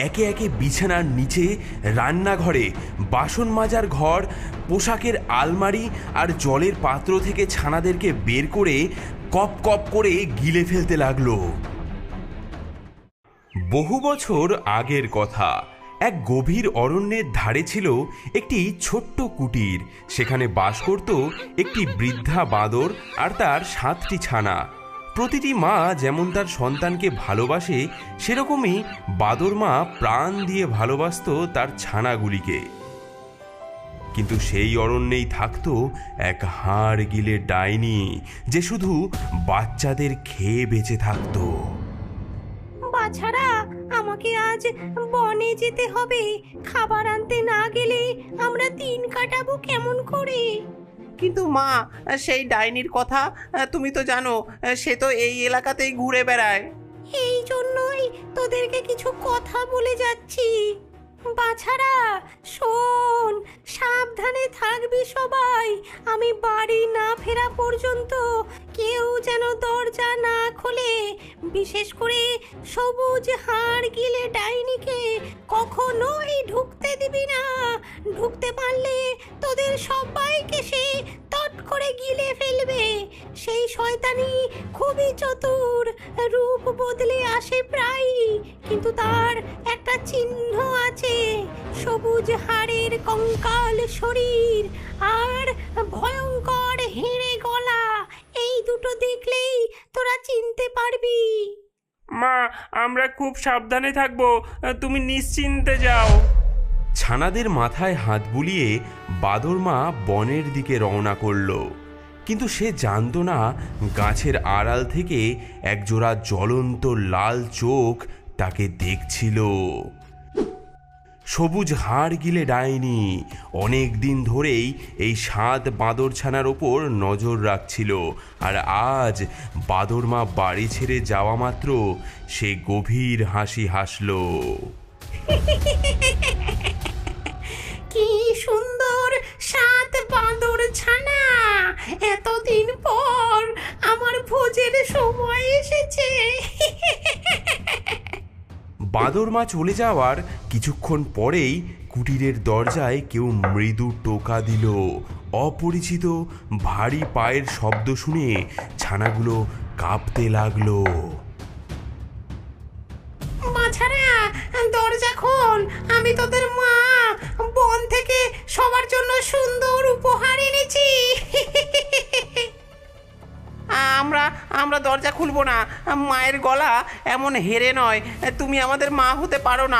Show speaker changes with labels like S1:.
S1: একে একে বিছানার নিচে, রান্নাঘরে, বাসন মাজার ঘর, পোশাকের আলমারি আর জলের পাত্র থেকে ছানাদেরকে বের করে কপ কপ করে গিলে ফেলতে লাগলো। বহু বছর আগের কথা। এক গভীর অরণ্যের ধারে ছিল একটি ছোট্ট কুটির। সেখানে বাস করত একটি বৃদ্ধা বাঁদর আর তার 7টি ছানা। প্রতিটি মা যেমন তার সন্তানকে ভালোবাসে, সেরকমই বাঁদর মা প্রাণ দিয়ে ভালোবাসত তার ছানাগুলিকে। কিন্তু সেই অরণ্যেই থাকতো এক হাড় গিলে ডাইনি, যে শুধু বাচ্চাদের খেয়ে বেঁচে থাকতো।
S2: বাছারা, আমাকে আজ বনে যেতে হবে। খাবার আনতে না গেলে আমরা দিন কাটাবো কেমন করে?
S3: কিন্তু মা, সেই ডাইনির কথা তুমি তো জানো, সে তো এই এলাকাতেই ঘুরে বেড়ায়।
S2: এই জন্যই তোদেরকে কিছু কথা বলে যাচ্ছি। বাছারা শোন, সাবধানে থাকবি সবাই। আমি বাড়ি না ফেরা পর্যন্ত কেউ যেন দরজা না খোলে। বিশেষ করে সবুজ হাড় গিলে ডাইনিকে কখনোই ঢুকতে দিবি না। ঢুকতে পারলে তোদের সবাইকে সে তট করে গিলে ফেলবে। সেই শয়তানি খুবই চতুর, রূপ বদলে আসে প্রায়ই, কিন্তু তার একটা চিহ্ন আছে, সবুজ হাড়ের কঙ্কাল শরীর আর ভয়ঙ্কর হেঁড়ে গলা। এই দুটো দেখলেই তোরা চিনতে পারবি।
S4: মা, আমরা খুব সাবধানে থাকবো, তুমি নিশ্চিন্তে যাও।
S1: ছানাদের মাথায় হাত বুলিয়ে বাঁদর মা বনের দিকে রওনা করল। কিন্তু সে জানতো না, গাছের আড়াল থেকে একজোড়া জ্বলন্ত লাল চোখ তাকে দেখছিল। সবুজ হাড় গিলে ডাইনি অনেক দিন ধরেই এই 7 বাঁদর ছানার ওপর নজর রাখছিল। আর আজ বাঁদর মা বাড়ি ছেড়ে যাওয়া মাত্র সে গভীর হাসি হাসল।
S2: কি সুন্দর 7 বাঁদর ছানা! এতদিন পর আমার ভোজের সময় এসেছে।
S1: বাঁদর মা চলে যাওয়ার কিছুক্ষণ পরেই কুটিরের দরজায় কেউ মৃদু টোকা দিল। অপরিচিত ভারী পায়ের শব্দ শুনে ছানাগুলো কাঁপতে লাগলো।
S2: বাছারা, দরজা খোল, আমি তোদের মা বন থেকে সবার জন্য সুন্দর উপহার এনেছি।
S3: আমরা দরজা খুলবো না। মায়ের গলা এমন হেরে নয়, তুমি আমাদের মা হতে পারো না।